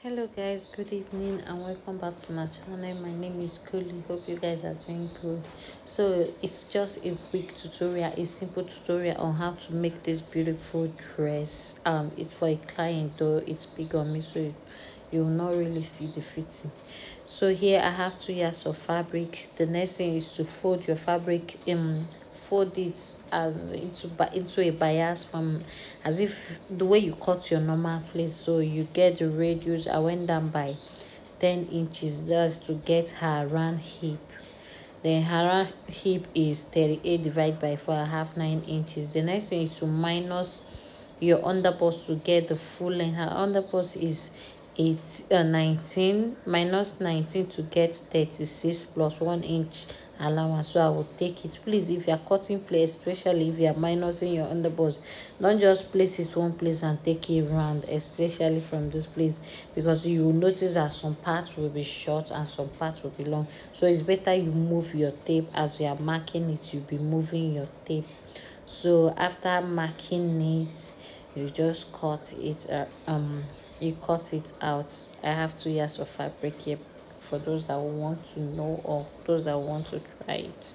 Hello guys, good evening and welcome back to my channel. My name is Kuli. Hope you guys are doing good. So it's just a quick tutorial, a simple tutorial on how to make this beautiful dress. It's for a client though, it's big on me, so you will not really see the fitting. So here I have 2 yards of fabric. The next thing is to fold your fabric fold it as into a bias from as if the way you cut your normal place. So you get the radius. I went down by 10 inches just to get her round hip. Then her round hip is 38 divided by 4. I have 9 inches. The next thing is to minus your underbust to get the full length. Her underbust is 19 minus 19 to get 36 plus 1 inch allowance. So I will take it. Please, if you are cutting place, especially if you are minusing your underbust, don't just place it one place and take it round, especially from this place, because you will notice that some parts will be short and some parts will be long. So it's better you move your tape. As you are marking it, you'll be moving your tape. So after marking it, you just cut it you cut it out. I have 2 yards of fabric here for those that want to know or those that want to try it.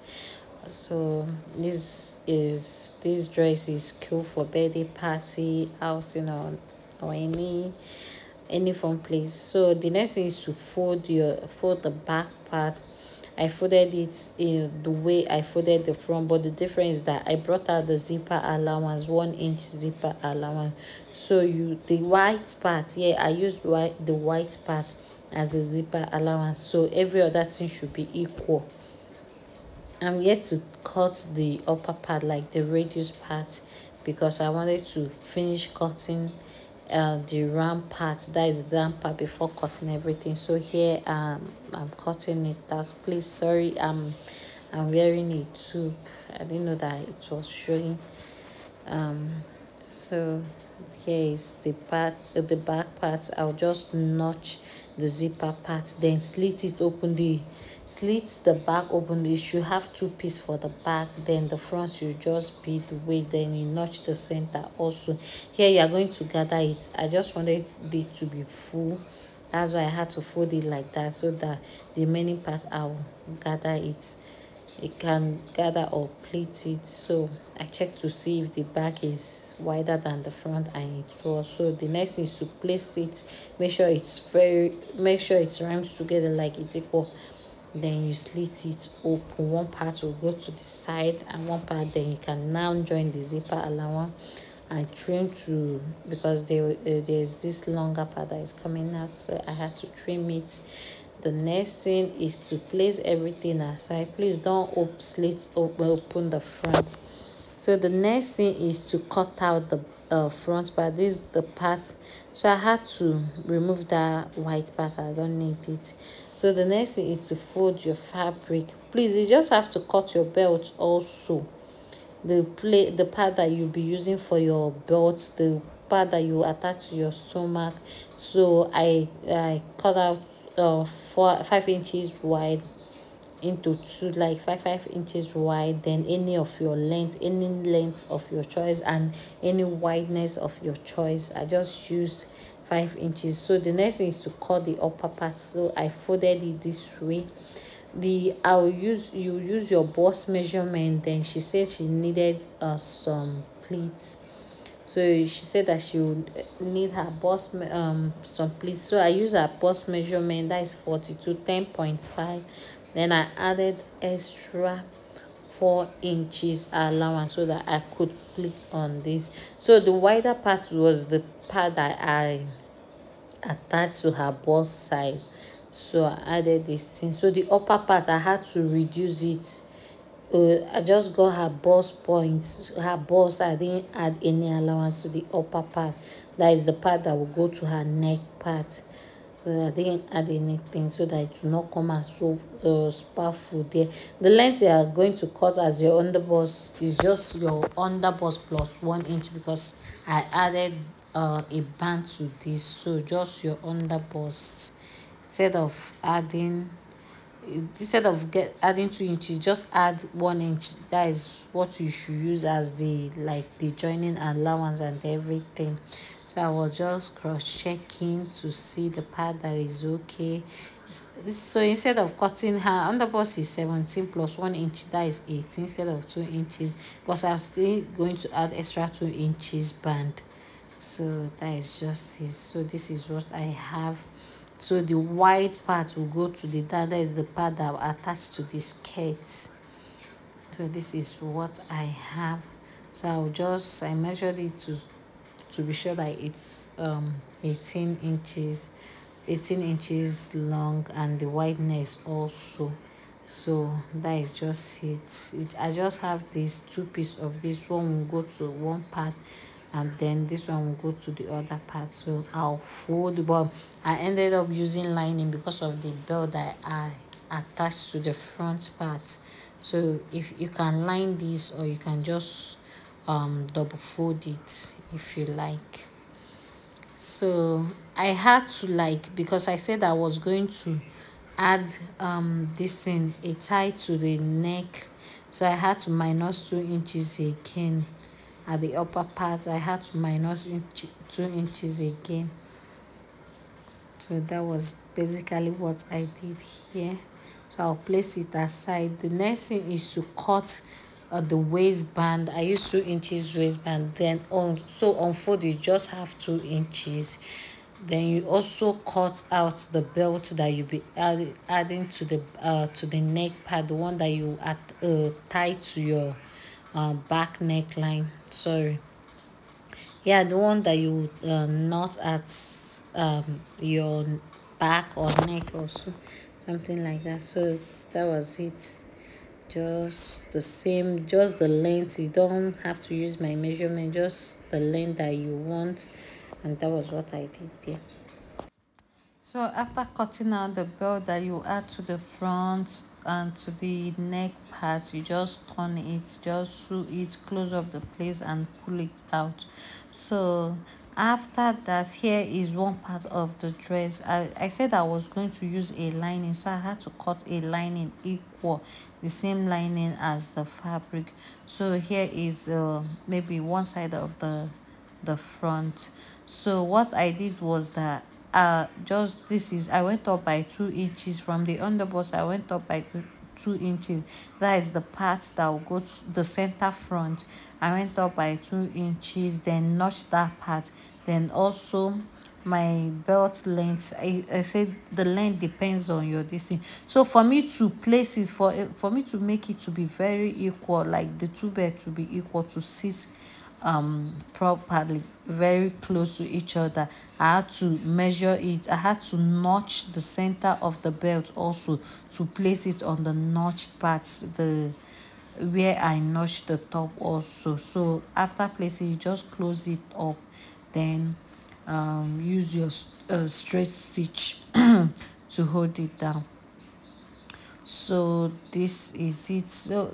So this dress is cool for birthday party, outing, or any fun place. So the next thing is to fold the back part. I folded it in the way I folded the front, but the difference is that I brought out the zipper allowance, 1 inch zipper allowance. So the white part, yeah, I used the white part as the zipper allowance. So every other thing should be equal. I'm yet to cut the upper part, like the radius part, because I wanted to finish cutting the round part, that is the round part, before cutting everything. So here I'm cutting it out. Please, sorry, I'm wearing a tube. I didn't know that it was showing. So here is the part, the back part. I'll just notch the zipper part, then slit it open, the back open. You should have 2 pieces for the back, then the front you just bead the way, then you notch the center also. Here you are going to gather it. I just wanted it to be full, that's why I had to fold it like that, so that the remaining part I'll gather it. You can gather or plait it. So I checked to see if the back is wider than the front, and it was. So the next thing is to place it, make sure it rhymes together, like it's equal. Then you slit it open. One part will go to the side and one part, then you can now join the zipper allowance and trim to, because there's this longer part that is coming out, so I had to trim it. The next thing is to place everything aside. Please don't open the front. So the next thing is to cut out the front part. This is the part, so I had to remove that white part. I don't need it. So the next thing is to fold your fabric. Please, you just have to cut your belt also, the part that you'll be using for your belt, the part that you attach to your stomach. So I cut out 5 inches wide into two, like 5 inches wide, then any length of your choice, and any wideness of your choice. I just used 5 inches. So the next thing is to cut the upper part. So I folded it this way. You use your bust measurement. Then she said she needed some pleats, so she said that she would need her bust some pleats. So I use her bust measurement, that is 42 10.5. Then I added extra 4 inches allowance so that I could pleat on this. So the wider part was the part that I attached to her bust side, so I added this thing. So the upper part I had to reduce it. I just got her bust points, her bust. I didn't add any allowance to the upper part, that is the part that will go to her neck part. So I didn't add anything, so that it will not come as so sparkful there. The length you are going to cut as your underbust is just your underbust plus 1 inch, because I added a band to this. So just your underbust, instead of adding adding 2 inches, just add 1 inch. That is what you should use as the joining allowance and everything. So So I was just cross-checking to see the part that is okay. So instead of cutting her underbust is 17 plus 1 inch, that is 18 instead of 2 inches, because I'm still going to add extra 2 inches band. So that is just it. So this is what I have. So the white part will go to the down, that is the part that will attach to the skirt. So this is what I have. So I measured it to be sure that it's 18 inches long, and the wideness also. So that is just it. I just have these two pieces of this. One will go to one part, and then this one will go to the other part. So I'll fold, but I ended up using lining because of the belt that I attached to the front part. So if you can line this, or you can just double fold it if you like. So I had to, like, because I said I was going to add this thing, a tie to the neck, so I had to minus 2 inches again. At the upper part I had to minus 2 inches again. So that was basically what I did here. So I'll place it aside. The next thing is to cut the waistband. I use 2 inches waistband. Then so unfold, you just have 2 inches. Then you also cut out the belt that you be adding to the neck part, the one that you tie to your back neckline. Sorry, yeah, the one that you knot at your back or neck or so, something like that. So that was it. Just the same, just the length. You don't have to use my measurement, just the length that you want. And that was what I did there. So after cutting out the belt that you add to the front and to the neck part, you just turn it, just sew it, close up the place and pull it out. So after that, here is one part of the dress. I said I was going to use a lining, so I had to cut a lining equal, the same lining as the fabric. So here is maybe one side of the front. So what I did was that just this is, I went up by 2 inches from the underbust. I went up by 2 inches. That is the part that will go to the center front. I went up by 2 inches, then notched that part. Then also my belt length, I said the length depends on your distance. So for me to place it, for me to make it to be very equal, like the two belt to be equal, to sit properly, very close to each other, I had to measure it. I had to notch the center of the belt also, to place it on the notched parts, the where I notched the top also. So after placing, you just close it up, then use your straight stitch to hold it down. So this is it. So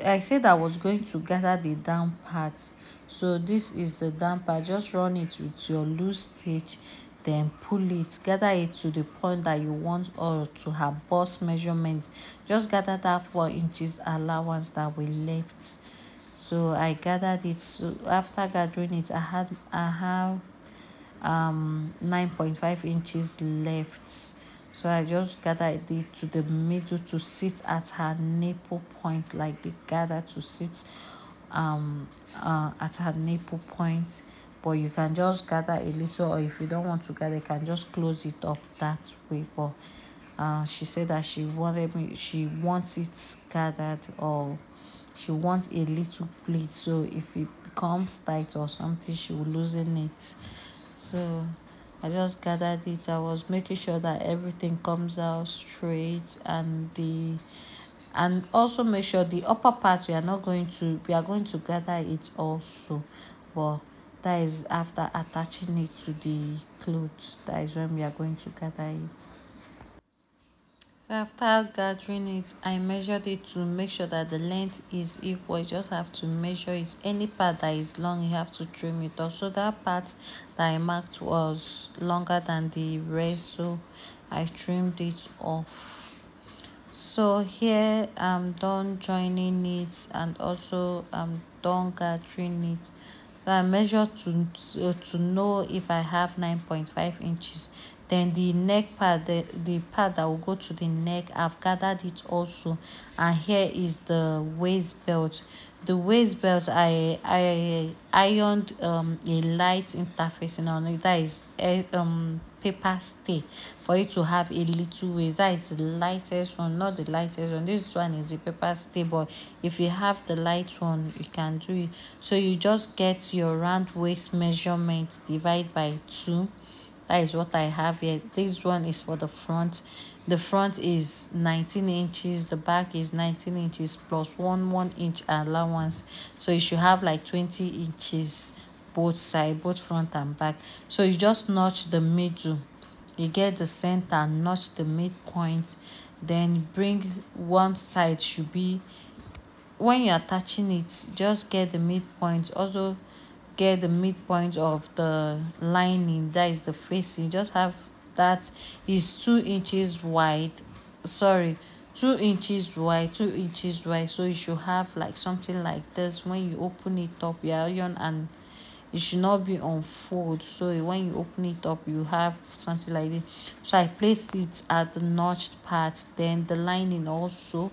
I said I was going to gather the down part. So this is the down part. Just run it with your loose stitch, then pull it, gather it to the point that you want, or to have bust measurements. Just gather that 4 inches allowance that we left. So I gathered it. So after gathering it, I have 9.5 inches left. So I just gathered it to the middle to sit at her nipple point, like the gather to sit at her nipple point. But you can just gather a little, or if you don't want to gather, you can just close it up that way. But she said that she wants it gathered, or she wants a little pleat, so if it becomes tight or something, she will loosen it. So I just gathered it. I was making sure that everything comes out straight, and also make sure the upper part, we are going to gather it also, but that is after attaching it to the clothes. That is when we are going to gather it. So after gathering it, I measured it to make sure that the length is equal. You just have to measure it. Any part that is long, you have to trim it off. So that part that I marked was longer than the rest, so I trimmed it off. So here I'm done joining it, and also I'm done gathering it. So I measure to know if I have 9.5 inches. Then the neck part, the part that will go to the neck, I've gathered it also. And here is the waist belt. The waist belt, I ironed a light interfacing on it, that is paper stay, for it to have a little waist. That is the lightest one, not the lightest one. This one is the paper stay, but if you have the light one, you can do it. So you just get your round waist measurement, divide by 2. That is what I have here. This one is for the front. The front is 19 inches, the back is 19 inches plus 1 inch allowance. So you should have like 20 inches both side, both front and back. So you just notch the middle, you get the center, notch the midpoint, then bring one side, should be, when you're attaching it, just get the midpoint, also get the midpoint of the lining, that is the facing. Just have that is 2 inches wide, sorry, 2 inches wide, 2 inches wide. So you should have like something like this. When you open it up, you iron, and it should not be on fold, so when you open it up, you have something like this. So I placed it at the notched part. Then the lining also,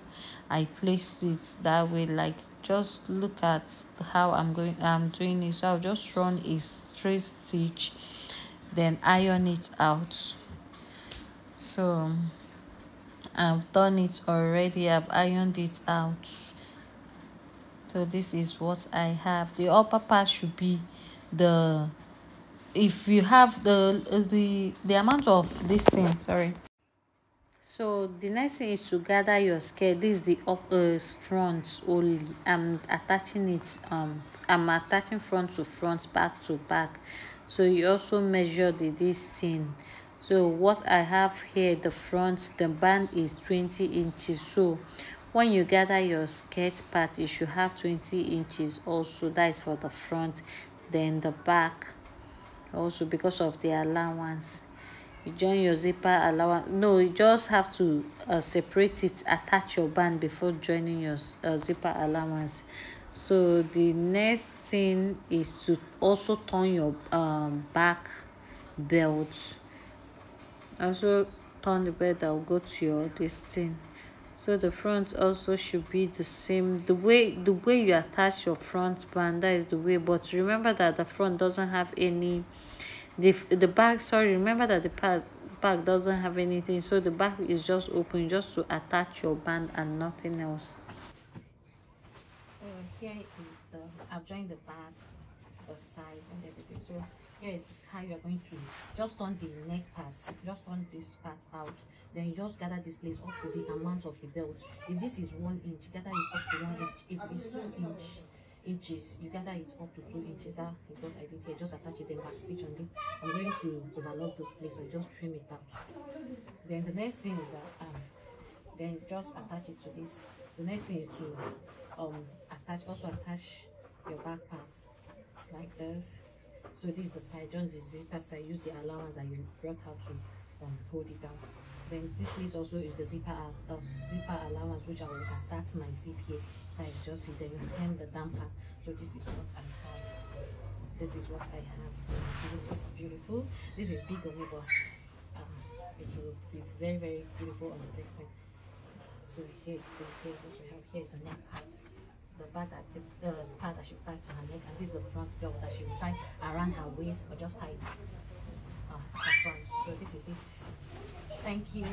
I placed it that way. Like, just look at how I'm doing it. So I'll just run a straight stitch, then iron it out. So I've done it already, I've ironed it out. So this is what I have. The upper part should be the, if you have the amount of this thing, sorry. So the next thing is to gather your skirt. This is the front only. I'm attaching front to front, back to back. So you also measure this thing. So what I have here, the front, the band is 20 inches. So when you gather your skirt part, you should have 20 inches also. That is for the front. Then the back also, because of the allowance, you join your zipper allowance. No, you just have to separate it, attach your band before joining your zipper allowance. So the next thing is to also turn your back belt. Also turn the belt that will go to your this thing. So the front also should be the same. The way you attach your front band, that is the way. But remember that the front doesn't have any, the back, sorry, remember that the back doesn't have anything. So the back is just open, just to attach your band and nothing else. So here is the, I've joined the back, the side, and everything. So here is how you're going to just turn the neck parts, just turn this part out. Then you just gather this place up to the amount of the belt. If this is 1 inch, gather it up to 1 inch. If it's 2 inches, you gather it up to 2 inches. That is what I did here. Just attach it, then back stitch on it. I'm going to overlock this place, so just trim it out. Then the next thing is that then just attach it to this. The next thing is to attach your back part like this. So this is the side, join the zipper side, use the allowance that you brought out to hold it down. Then this place also is the zipper allowance, which I will assert my zip here. That is just it. Then you hem the damper. So this is what I have. This is what I have. It looks beautiful. This is big on me, but it will be very, very beautiful on the person. So here it is. Here what we have. Here is the neck part. The part that she will tie to her neck, and this is the front belt that she will tie around her waist, or just tie it at front. So this is it. Thank you.